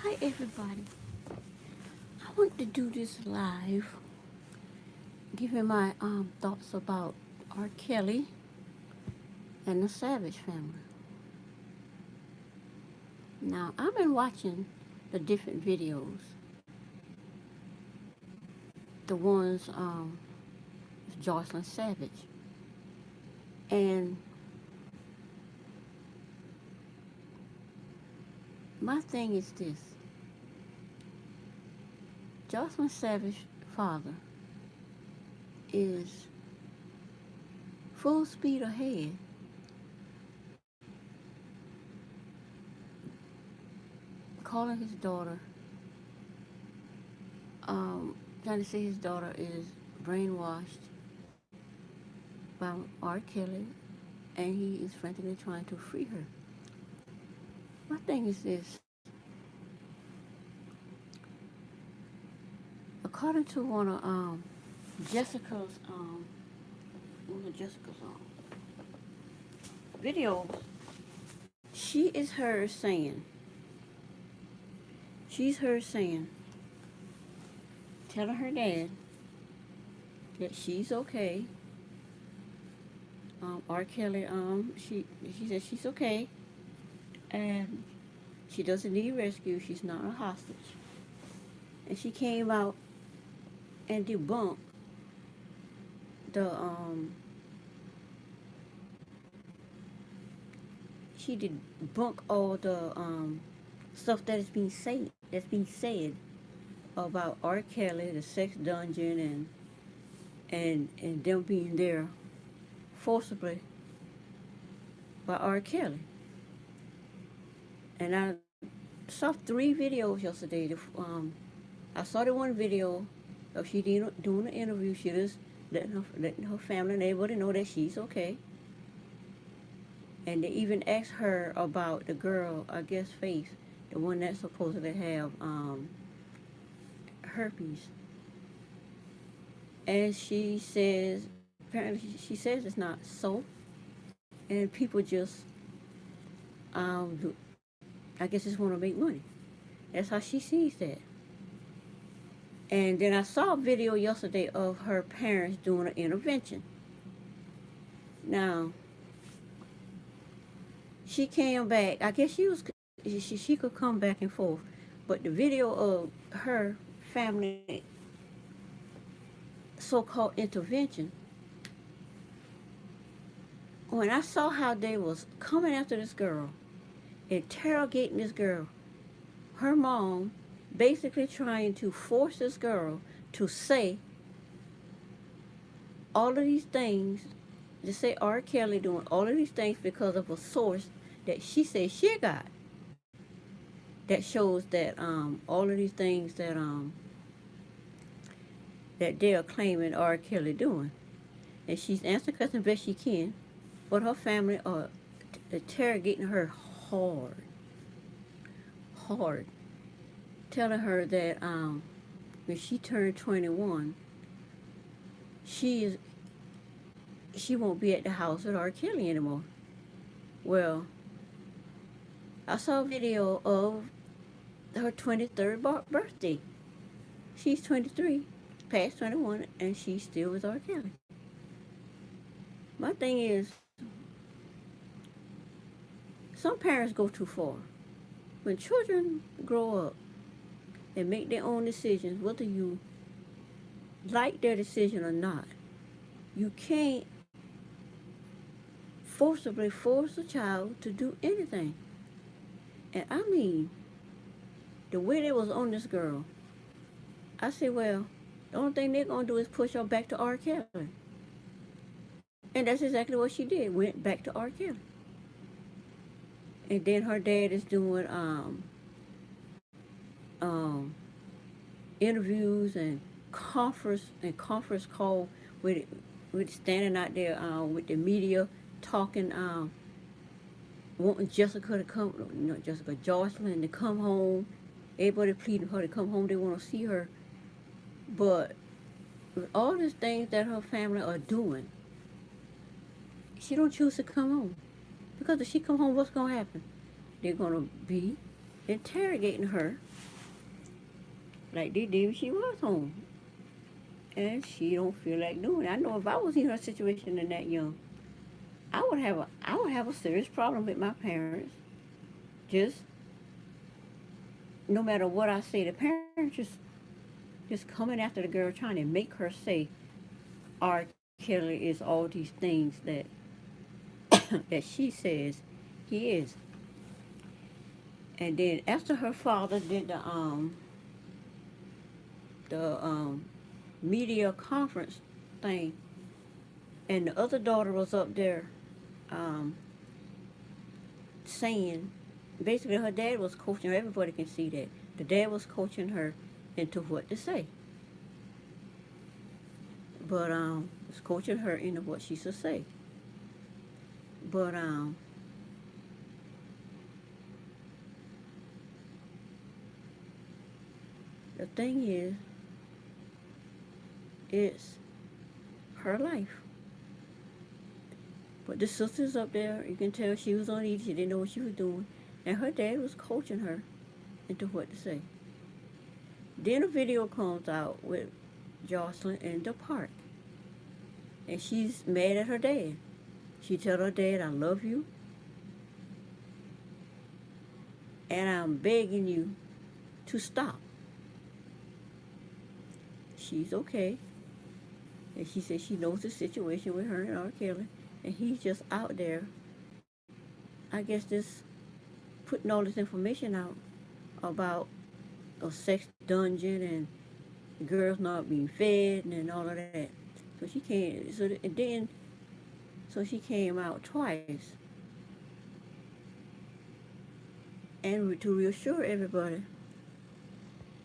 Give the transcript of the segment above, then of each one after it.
Hi everybody. I want to do this live, giving my thoughts about R. Kelly and the Savage family. Now I've been watching the different videos, the ones with Jocelyn Savage, and my thing is this: Jocelyn Savage's father is full speed ahead, calling his daughter, trying to say his daughter is brainwashed by R. Kelly, and he is frantically trying to free her. My thing is this: according to Jessica's one of Jessica's videos, she is her saying, she's her saying, telling her dad that she's okay. R. Kelly, she said she's okay, and she doesn't need rescue. She's not a hostage. And she came out and debunked the she debunked all the stuff that is being said about R. Kelly, the sex dungeon, and them being there forcibly by R. Kelly. And I saw 3 videos yesterday. I saw the one video of she doing an interview. She just letting her family and everybody know that she's okay. And they even asked her about the girl, I guess, Faith, the one that supposedly have herpes. And she says, apparently she says it's not so. And people just, I guess just want to make money. That's how she sees that. And then I saw a video yesterday of her parents doing an intervention. Now, she came back. I guess she could come back and forth. But the video of her family so-called intervention, when I saw how they was coming after this girl, interrogating this girl, her mom basically trying to force this girl to say all of these things, to say R. Kelly doing all of these things because of a source that she said she got, that shows that all of these things that they are claiming R. Kelly doing. And she's answering questions best she can, but her family are interrogating her hard, telling her that when she turned 21, she won't be at the house with R. Kelly anymore. Well, I saw a video of her 23rd birthday. She's 23, past 21, and she's still with R. Kelly. My thing is, some parents go too far. When children grow up and make their own decisions, whether you like their decision or not, you can't forcibly force a child to do anything. And I mean, the way they was on this girl, I said, well, the only thing they're going to do is push her back to R. Kelly. And that's exactly what she did, went back to R. Kelly. And then her dad is doing interviews and conference call with standing out there with the media talking, wanting Jessica to come, not Jessica, Jocelyn to come home. Everybody pleading for her to come home. They want to see her. But with all these things that her family are doing, she don't choose to come home. Because if she come home, what's going to happen? They're going to be interrogating her like they did when she was home. And she don't feel like doing it. I know if I was in her situation and that young, I would have a serious problem with my parents. Just no matter what I say, the parents just coming after the girl trying to make her say R. Kelly is all these things that that she says he is. And then after her father did the media conference thing, and the other daughter was up there um, saying, basically her dad was coaching her. Everybody can see that the dad was coaching her into what to say, but was coaching her into what she should say. But the thing is, it's her life. But the sister's up there, you can tell she was on eat. She didn't know what she was doing. And her dad was coaching her into what to say. Then a video comes out with Jocelyn in the park. And she's mad at her dad. She tells her dad, I love you. And I'm begging you to stop. She's okay. And she said she knows the situation with her and R. Kelly. And he's just out there, I guess, just putting all this information out about a sex dungeon and girls not being fed and all of that. So she came. So she came out twice, and to reassure everybody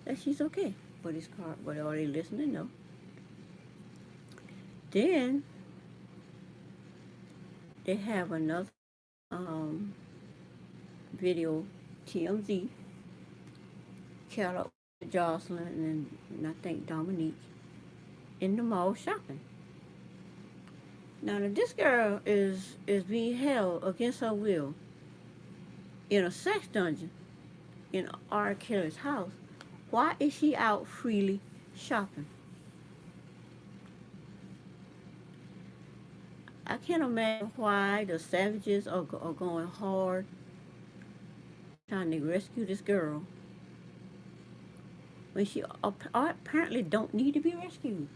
that she's okay. But it's car. But are they listening? No. Then they have another um, video, TMZ, caught up with Jocelyn and I think Dominique in the mall shopping. Now, this girl is being held against her will in a sex dungeon in R. Kelly's house. Why is she out freely shopping? I can't imagine why the savages are going hard trying to rescue this girl when she apparently don't need to be rescued.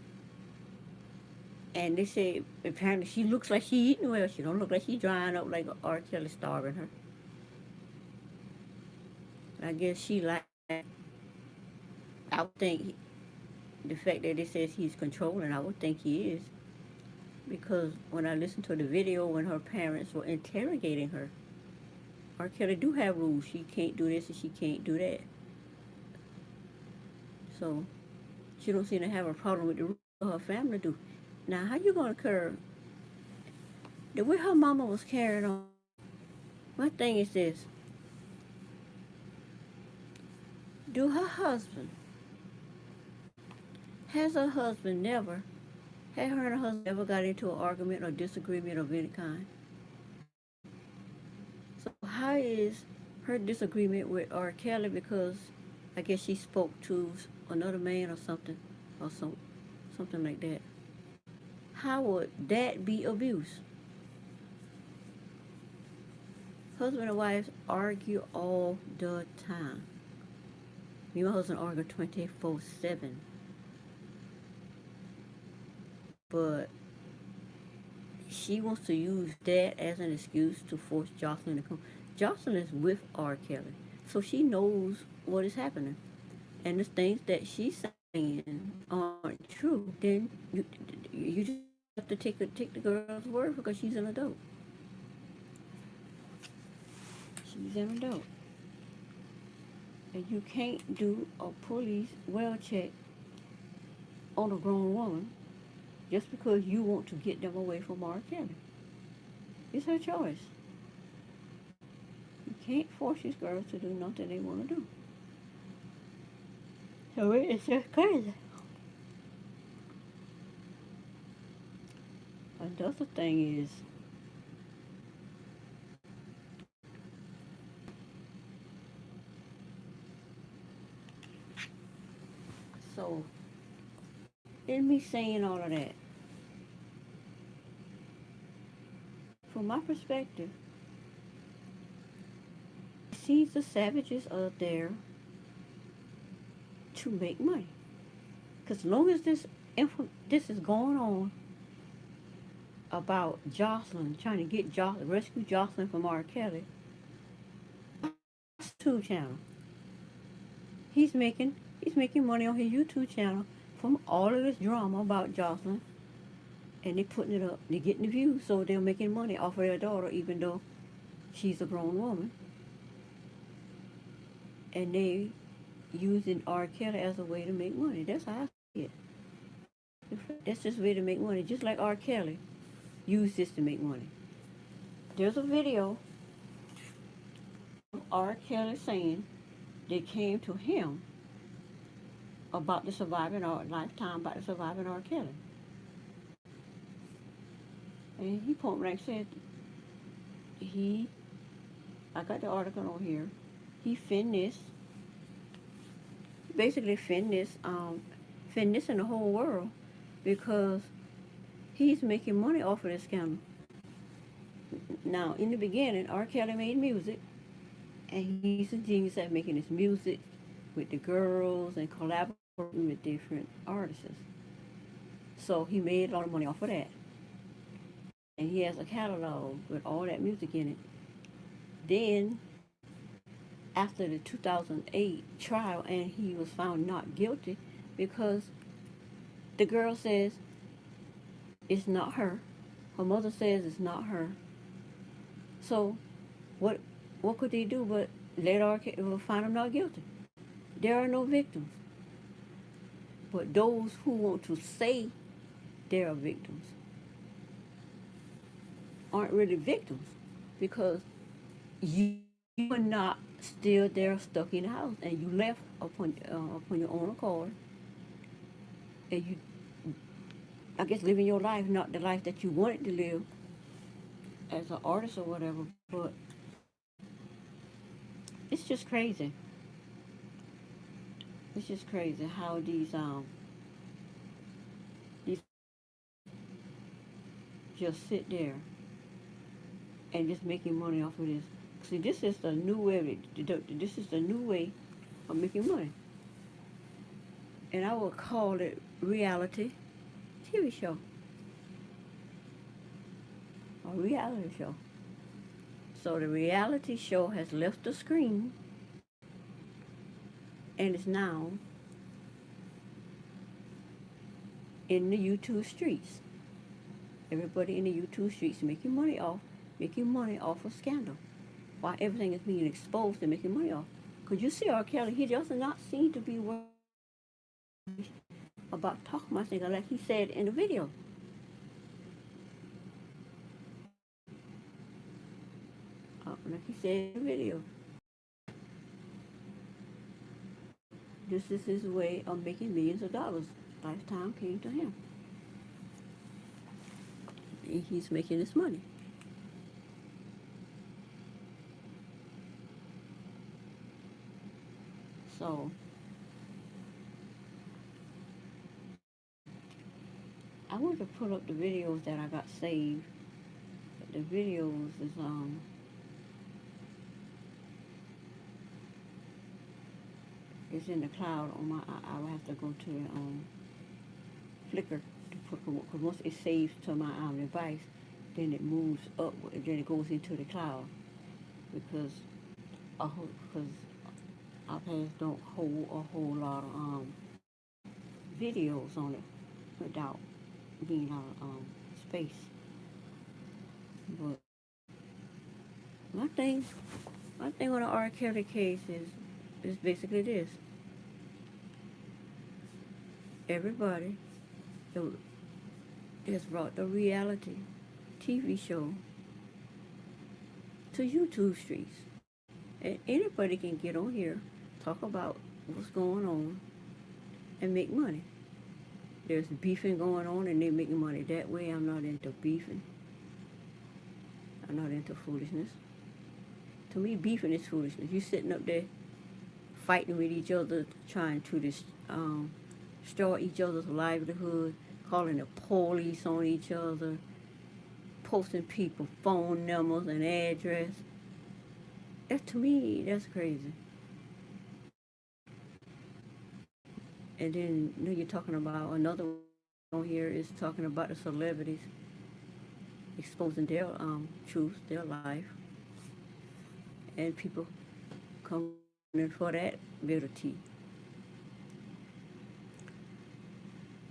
And they say apparently she looks like she eating well. She don't look like she drying up like R. Kelly starving her. I guess she like. I would think the fact that it says he's controlling, I would think he is, because when I listened to the video when her parents were interrogating her, R. Kelly do have rules. She can't do this and she can't do that. So she don't seem to have a problem with the rules her family do. Now, how you gonna curb the way her mama was carrying on? My thing is this: do her husband has her husband never had her and her husband ever got into an argument or disagreement of any kind? So how is her disagreement with R. Kelly because I guess she spoke to another man or something or something like that? How would that be abuse? Husband and wife argue all the time. Me and my husband argue 24/7. But she wants to use that as an excuse to force Jocelyn to come. Jocelyn is with R. Kelly, so she knows what is happening. And the things that she's saying aren't true, then you just have to take the girl's word because she's an adult. She's an adult. And you can't do a police well check on a grown woman just because you want to get them away from R. Kelly. It's her choice. You can't force these girls to do nothing they want to do. So it's just crazy. Another thing is, So, in me saying all of that, from my perspective, see the savages are there to make money. Because as long as this is going on about Jocelyn, trying to get rescue Jocelyn from Rkelly, YouTube channel. He's making money on his YouTube channel from all of this drama about Jocelyn, and they putting it up. They're getting the views, so they're making money off of their daughter, even though she's a grown woman, and they using Rkelly as a way to make money. That's how I see it. That's just a way to make money, just like Rkelly used this to make money. There's a video of Rkelly saying they came to him about the surviving our lifetime, about the surviving Rkelly. And he point blank said I got the article on here. He basically fin this in the whole world because he's making money off of this scandal. Now, in the beginning, Rkelly made music, and he's a genius at making his music with the girls and collaborating with different artists. So he made a lot of money off of that. And he has a catalog with all that music in it. Then, after the 2008 trial, and he was found not guilty because the girl says it's not her. Her mother says it's not her. So, what could they do but find him not guilty? There are no victims. But those who want to say they are victims aren't really victims because you are not still there stuck in the house and you left upon your own accord and you, I guess, living your life, not the life that you wanted to live as an artist or whatever, but it's just crazy. It's just crazy how these just sit there and just making money off of this. See, this is the new way. This is the new way of making money, and I would call it reality TV show or reality show. So the reality show has left the screen and is now in the YouTube streets. Everybody in the YouTube streets making money off of scandal. While everything is being exposed and making money off. Because you see Rkelly, he does not seem to be worried about talking about things like he said in the video. Like he said in the video. This is his way of making millions of dollars. Lifetime came to him. And he's making this money. So, I want to pull up the videos that I got saved. The videos is it's in the cloud on my. I will have to go to the Flickr to put, because once it saves to my device, then it moves up. Then it goes into the cloud because iPads don't hold a whole lot of videos on it without being out of space. But my thing on the Rkelly case is basically this. Everybody has brought the reality TV show to YouTube streets. And anybody can get on here, talk about what's going on, and make money. There's beefing going on and they're making money that way. I'm not into beefing. I'm not into foolishness. To me, beefing is foolishness. You sitting up there fighting with each other, trying to destroy each other's livelihood, calling the police on each other, posting people phone numbers and address. That to me, that's crazy. And then you know, you're talking about another one on here is talking about the celebrities exposing their truth, their life, and people coming in for that bit of tea.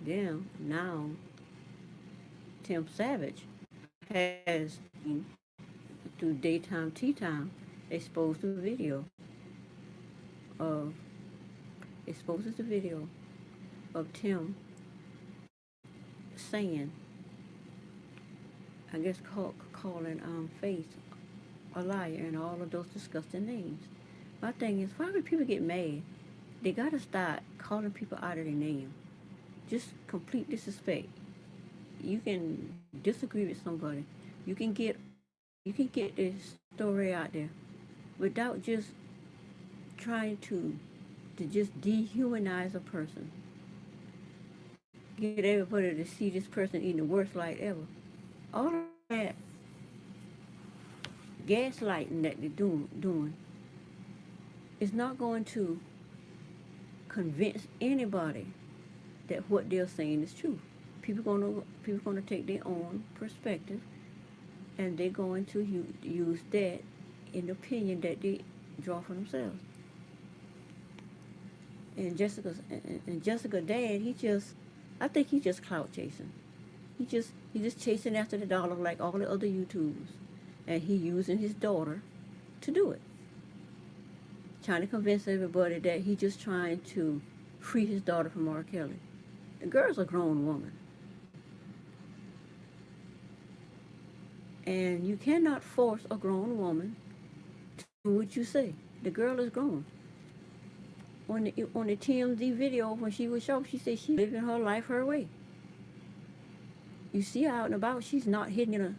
Then now Tim Savage has through daytime tea time exposed the video of exposes the video of Tim saying, I guess calling Faith a liar and all of those disgusting names. My thing is, why would people get mad? They gotta start calling people out of their name. Just complete disrespect. You can disagree with somebody. You can get this story out there without just trying to just dehumanize a person. Get everybody to see this person in the worst light ever. All of that gaslighting that they're doing is not going to convince anybody that what they're saying is true. People gonna take their own perspective, and they're going to use that in the opinion that they draw for themselves. And Jessica dad, I think he's just clout chasing. He's just chasing after the dollar like all the other YouTubers, and he using his daughter to do it. Trying to convince everybody that he's just trying to free his daughter from Rkelly. The girl's a grown woman, and you cannot force a grown woman to do what you say. The girl is grown. On the TMZ video when she was shown, she said she's living her life her way. You see her out and about. She's not hidden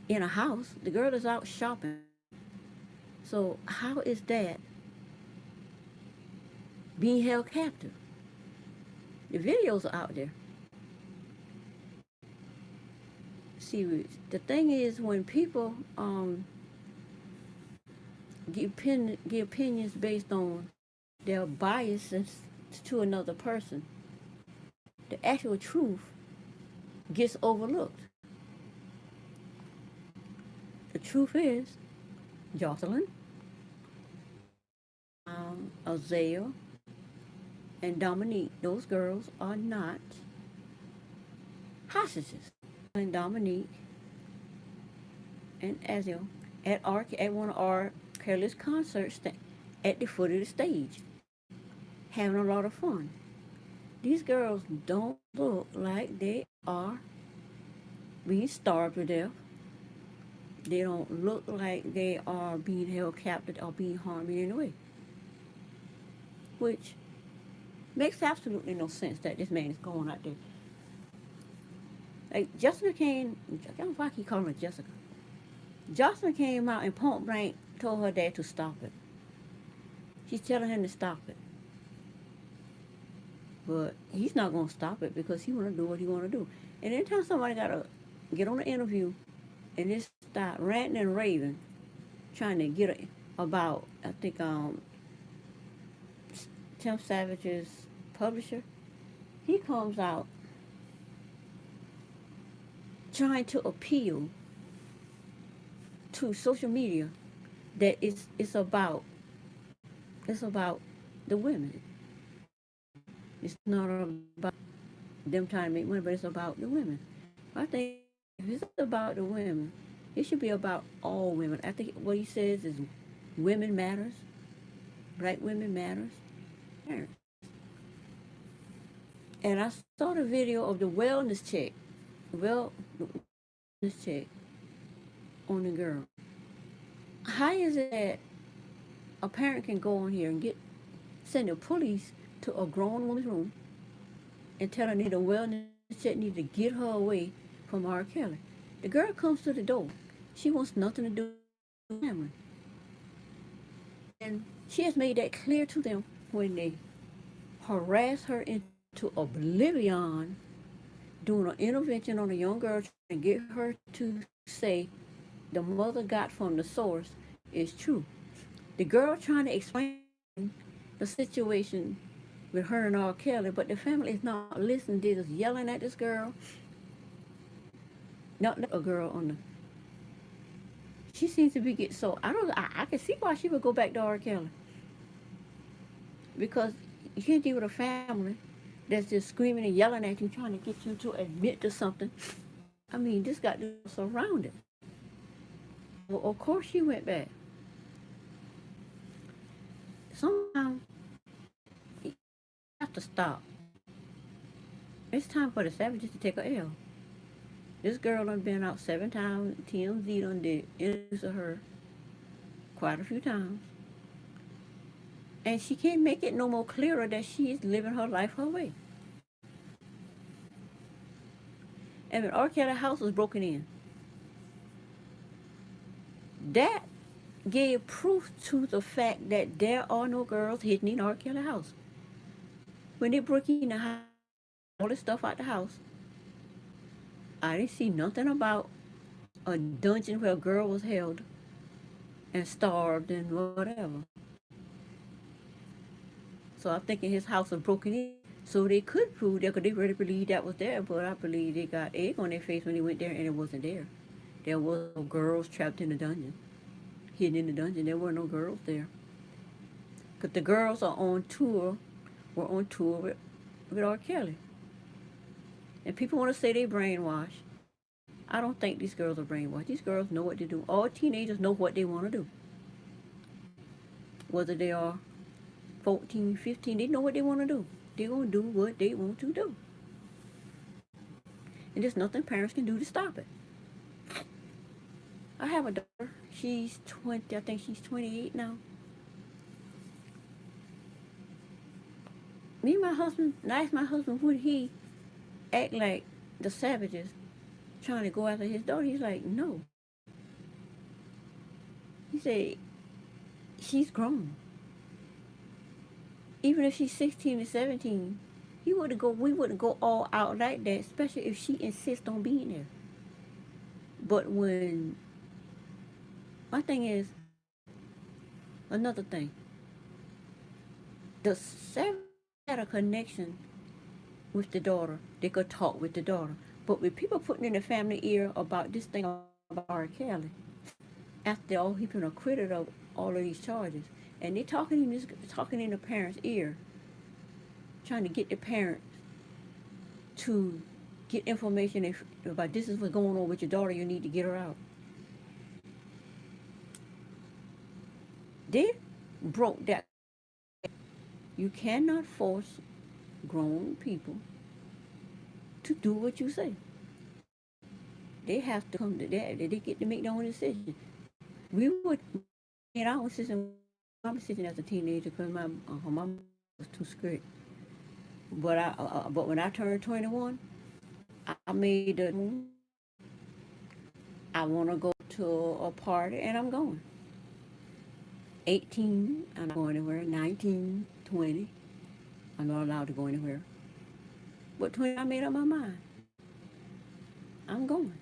in a house. The girl is out shopping. So how is that being held captive? The videos are out there. See, the thing is, when people give opinions based on their biases to another person, the actual truth gets overlooked. The truth is, Jocelyn, Azalea, and Dominique, those girls are not hostages. And Dominique and Azalea at one of our Kelly's concerts at the foot of the stage, having a lot of fun. These girls don't look like they are being starved to death. They don't look like they are being held captive or being harmed in any way. Which makes absolutely no sense that this man is going out there. Like Jessica came, I don't know why I keep calling her Jessica. Jocelyn came out and point blank told her dad to stop it. She's telling him to stop it. But he's not going to stop it because he want to do what he want to do. And anytime somebody got to get on an interview and just start ranting and raving, trying to get about, I think, Tim Savage's publisher, he comes out trying to appeal to social media that it's about the women. It's not about them trying to make money, but it's about the women. I think if it's about the women, it should be about all women. I think what he says is women matters, black women matters. And I saw the video of the wellness check on the girl. How is it that a parent can go on here and send the police to a grown woman's room and tell her need a wellness check, need to get her away from Rkelly? The girl comes to the door. She wants nothing to do with family. And she has made that clear to them when they harass her into oblivion, doing an intervention on a young girl, trying to get her to say the mother got from the source is true. The girl trying to explain the situation with her and R. Kelly, but the family is not listening. They're just yelling at this girl. Not a girl on the. She seems to be getting so. I don't. I can see why she would go back to R. Kelly, because you can't deal with a family that's just screaming and yelling at you, trying to get you to admit to something. I mean, this got this surrounded. Well, of course she went back. Sometimes you have to stop. It's time for the savages to take a L. This girl done been out 7 times. TMZ done did interviews of her quite a few times. And she can't make it no more clearer that she is living her life her way. And when R. Kelly's house was broken in, that gave proof to the fact that there are no girls hidden in R. Kelly's house. When they broke in the house, all this stuff out the house, I didn't see nothing about a dungeon where a girl was held and starved and whatever. So I'm thinking his house was broken in so they could prove that, because they really believed that was there. But I believe they got egg on their face when they went there and it wasn't there. There was no girls trapped in the dungeon, hidden in the dungeon. There were no girls there. Because the girls are on tour, were on tour with R. Kelly. And people want to say they brainwashed. I don't think these girls are brainwashed. These girls know what to do. All teenagers know what they want to do. Whether they are 14, 15, they know what they want to do. They're going to do what they want to do. And there's nothing parents can do to stop it. I have a daughter. She's 20. I think she's 28 now. Me and my husband, I asked my husband, would he act like the savages trying to go after his daughter? He's like, no. He said, she's grown. Even if she's 16 or 17, we wouldn't go all out like that, especially if she insists on being there. But when, my thing is, another thing, the savages had a connection with the daughter. They could talk with the daughter. But with people putting in the family ear about this thing about R. Kelly, after all, he's been acquitted of all of these charges, and they talking in the parents' ear, trying to get the parents to get information about this is what's going on with your daughter. You need to get her out. They broke that. You cannot force grown people to do what you say. They have to come to that. They get to make their own decision. We would make our own decision. My decision as a teenager because my mom was too strict. But when I turned 21, I made a. I want to go to a party and I'm going. 18, I'm not going anywhere. 19, 20, I'm not allowed to go anywhere. But 20, I made up my mind. I'm going.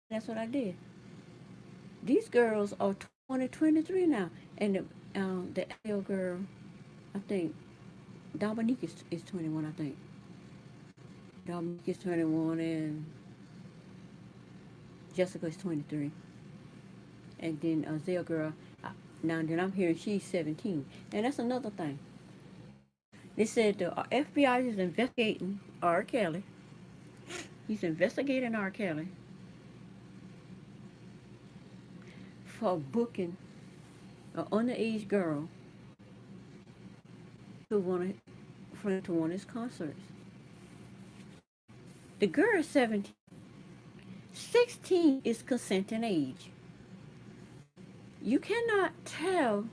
That's what I did. These girls are 20, 23 now. And the little girl, I think, Dominique is 21, I think. Dominique is 21 and Jessica is 23. And then Zell girl, now then I'm hearing she's 17. And that's another thing. They said the FBI is investigating R. Kelly. He's investigating R. Kelly for booking an underage girl to one of his concerts. The girl is 17. 16 is consenting age. You cannot tell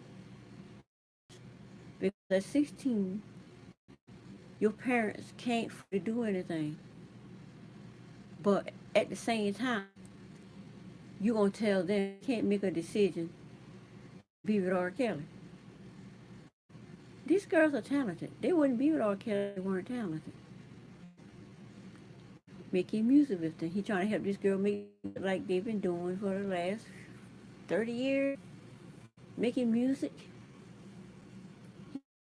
because at 16 your parents can't do anything. But at the same time, you're going to tell them you can't make a decision to be with R. Kelly. These girls are talented. They wouldn't be with R. Kelly if they weren't talented. Making music with them. He trying to help this girl make like they've been doing for the last 30 years. Making music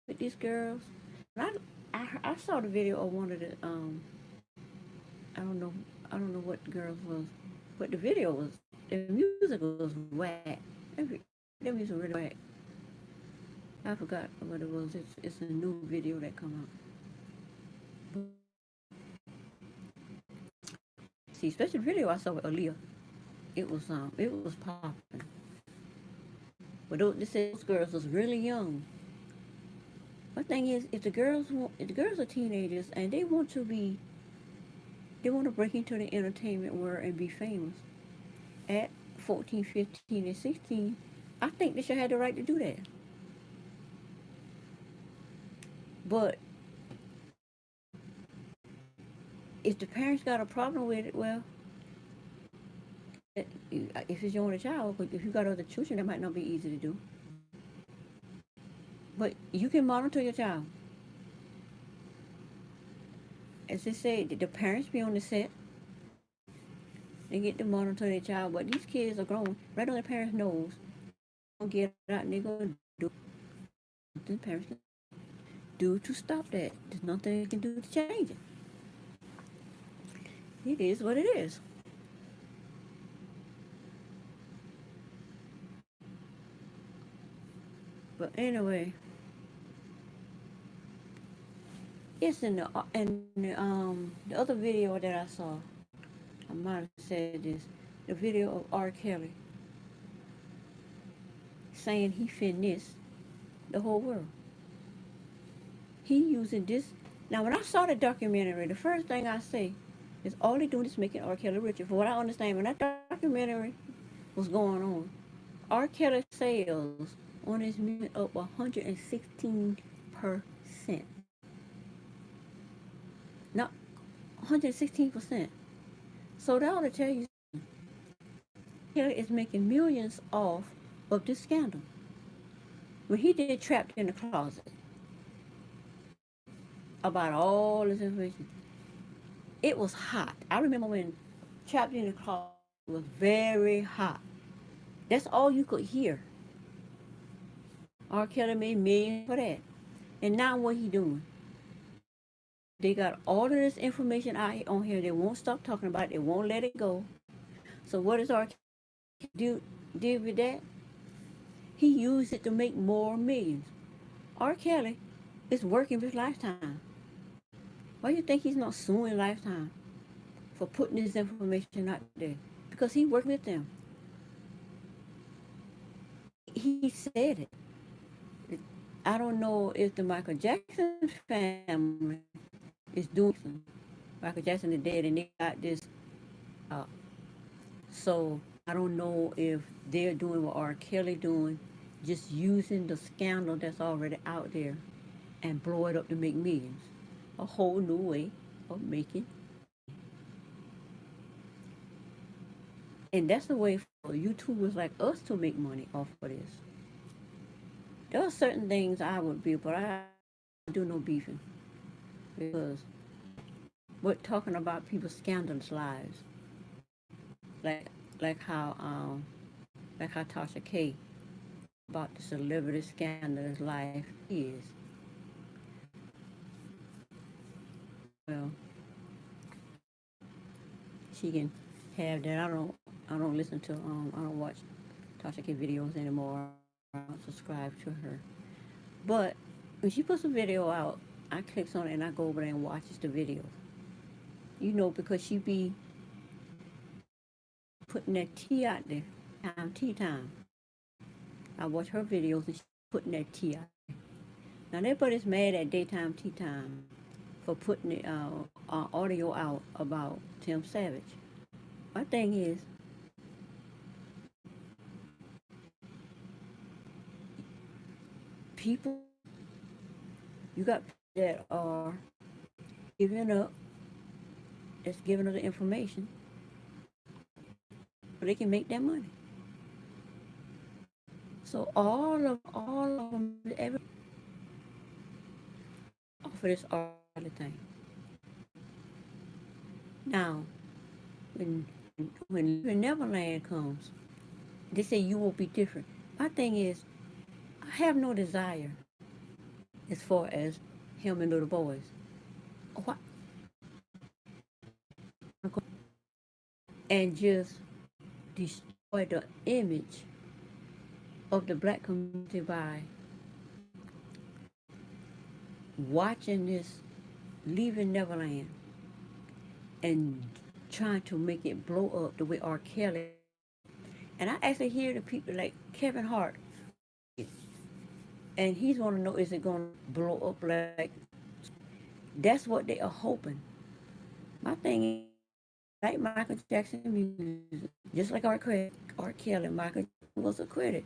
with these girls. And I saw the video of one of the I don't know I don't know what the girls was, but the video was the music was whack. That music was really whack. I forgot what it was. It's a new video that come out. See, especially the video I saw with Aaliyah. It was popping. But those girls was really young. My thing is, if the girls are teenagers and they want to break into the entertainment world and be famous at 14, 15, and 16, I think they should have the right to do that. But if the parents got a problem with it, well, if it's your only child, but if you got other children, that might not be easy to do. But you can monitor your child. As they say, the parents be on the set. They get to monitor their child, but these kids are grown. Right on the parents' nose. They're gonna get out and they're gonna do something parents can do to stop that. There's nothing they can do to change it. It is what it is. But anyway, yes, the other video that I saw, I might have said this, the video of R. Kelly saying he finished the whole world. He using this. Now, when I saw the documentary, the first thing I say is all they doing is making R. Kelly richer. For what I understand, when that documentary was going on, R. Kelly sales on his music up 116%. Not 116%. So that ought to tell you Kelly is making millions off of this scandal. When he did Trapped in the Closet about all this information, it was hot. I remember when Trapped in the Closet was very hot. That's all you could hear. R. Kelly made millions for that. And now what he doing? They got all of this information out on here. They won't stop talking about it. They won't let it go. So what does R. Kelly do with that? He used it to make more millions. R. Kelly is working with Lifetime. Why do you think he's not suing Lifetime for putting this information out there? Because he worked with them. He said it. I don't know if the Michael Jackson family is doing something. Michael Jackson is dead and they got this. Uh, so I don't know if they're doing what R. Kelly doing, just using the scandal that's already out there and blow it up to make millions. A whole new way of making. And that's the way for YouTubers like us to make money off of this. There are certain things I would be, but I don't do no beefing because we're talking about people's scandalous lives, like like how um like how Tasha K about the celebrity scandalous life is. Well, she can have that. I don't listen to I don't watch Tasha K videos anymore. I don't subscribe to her. But when she puts a video out, I click on it and I go over there and watches the video. You know, because she be putting that tea out there. Tea time. I watch her videos and she's putting that tea out there. Now everybody's mad at daytime tea time for putting the audio out about Tim Savage. My thing is, people, you got people that are giving up, that's giving up the information, so they can make that money. So all of them, for this R. Kelly thing. Now, when when Neverland comes, they say you will be different. My thing is, I have no desire as far as him and little boys. What? And just destroy the image of the black community by watching this, leaving Neverland, and trying to make it blow up the way R. Kelly. And I actually hear the people like Kevin Hart, and he's want to know, is it going to blow up like? That's what they are hoping. My thing is, like Michael Jackson music, just like R. Kelly, Michael Jackson was acquitted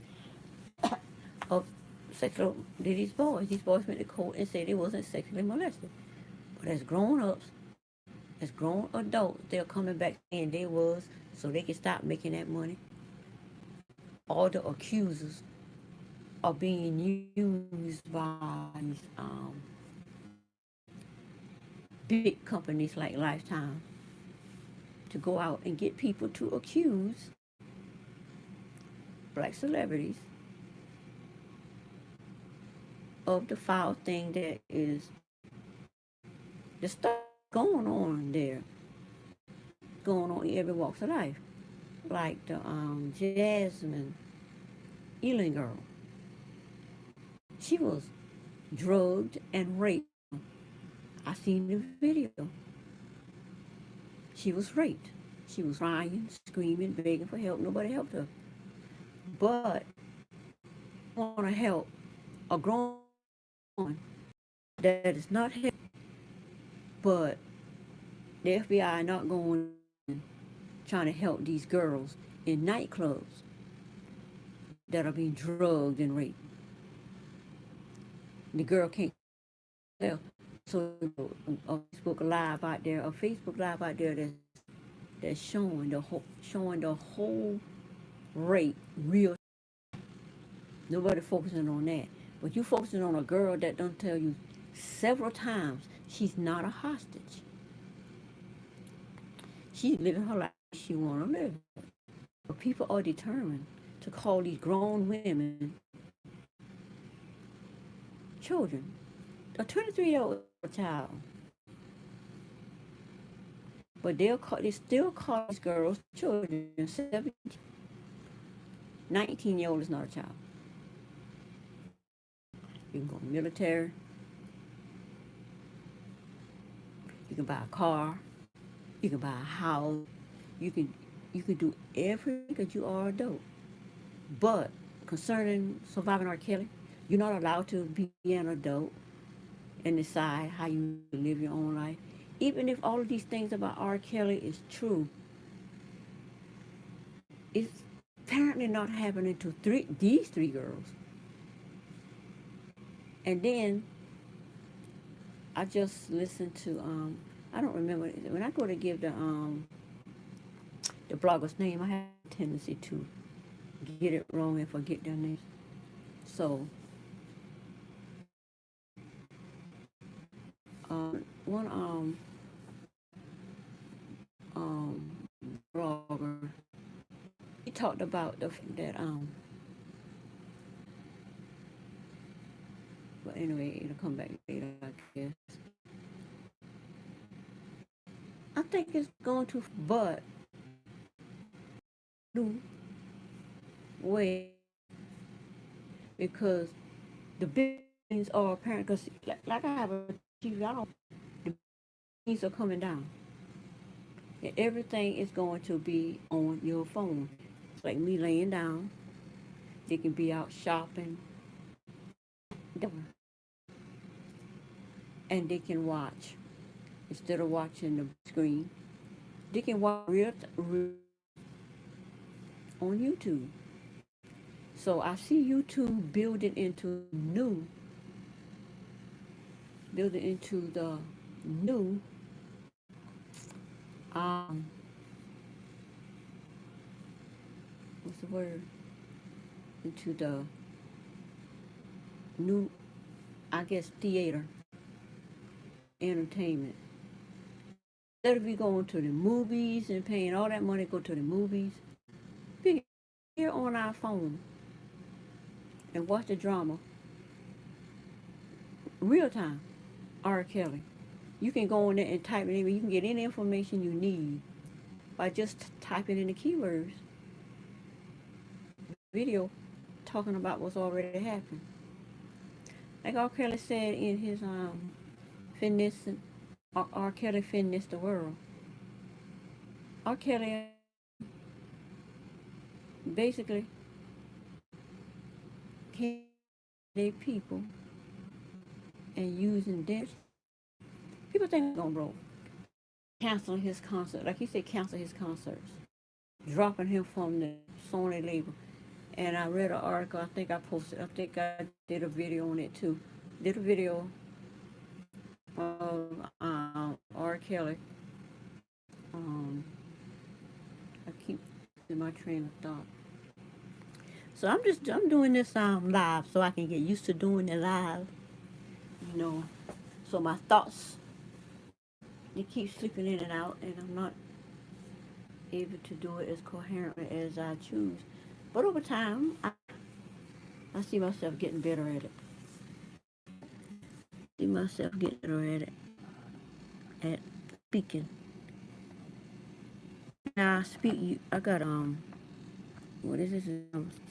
of sexual to these boys. These boys went to court and said they wasn't sexually molested. But as grown ups, as grown adults, they're coming back and they was, so they can stop making that money. All the accusers are being used by big companies like Lifetime to go out and get people to accuse black celebrities of the foul thing that is the stuff going on there, going on in every walks of life, like the Jasmine Ealing girl. She was drugged and raped. I seen the video. She was raped. She was crying, screaming, begging for help. Nobody helped her. But I want to help a grown woman that is not helped, but the FBI not going trying to help these girls in nightclubs that are being drugged and raped. The girl can't tell. So a Facebook Live out there, that's showing the whole rape real. Nobody focusing on that, but you focusing on a girl that don't tell you several times she's not a hostage. She's living her life she want to live. But people are determined to call these grown women children. A 23-year-old child. But they still call these girls children. 17, 19-year-old is not a child. You can go military. You can buy a car. You can buy a house. You can do everything because you are adult. But concerning surviving R. Kelly, you're not allowed to be an adult and decide how you live your own life. Even if all of these things about R. Kelly is true, it's apparently not happening to these three girls. And then I just listened to I don't remember when I go to give the blogger's name, I have a tendency to get it wrong and forget their names. So one blogger, he talked about the fact that but anyway, it'll come back later, I guess. I think it's going to, but do way because the buildings are apparent. Because like I have a TV, I don't. The buildings are coming down, and everything is going to be on your phone. It's like me laying down. They can be out shopping, and they can watch instead of watching the screen. They can watch real on YouTube. So I see YouTube building into the new what's the word? Into the new, I guess, theater entertainment. Instead of we going to the movies and paying all that money to go to the movies, we here on our phone and watch the drama real time. R. Kelly. You can go on there and type it in. You can get any information you need by just typing in the keywords. Video talking about what's already happened. Like R. Kelly said in his Fitness, R. Kelly Fitness the World. R. Kelly basically came to people and using this. People think he's gonna blow. Canceling his concert. Like he said, cancel his concerts. Dropping him from the Sony label. And I read an article, I think I did a video on it too. Did a video of R. Kelly. I keep in my train of thought. So I'm doing this live so I can get used to doing it live. You know, so my thoughts they keep slipping in and out, and I'm not able to do it as coherently as I choose. But over time, I see myself getting better at it. See myself getting better at it, at speaking. Now I speak. I got what is this?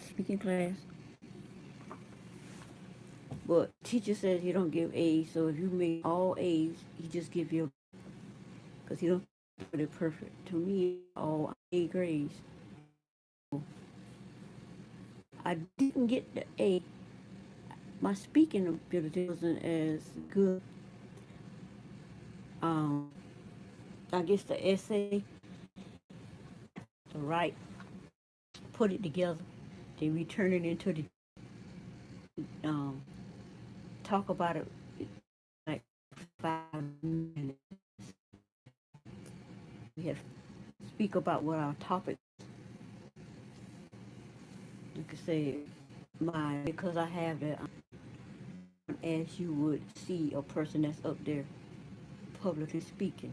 Speaking class. But teacher says you don't give A's, so if you make all A's, he just give you, because he don't put it perfect. To me, all A grades. I didn't get the A. My speaking ability wasn't as good. I guess the essay, to write, put it together, then we turn it into the um, talk about it like 5 minutes. We have to speak about what our topic. You could say mine because I have that as you would see a person that's up there publicly speaking.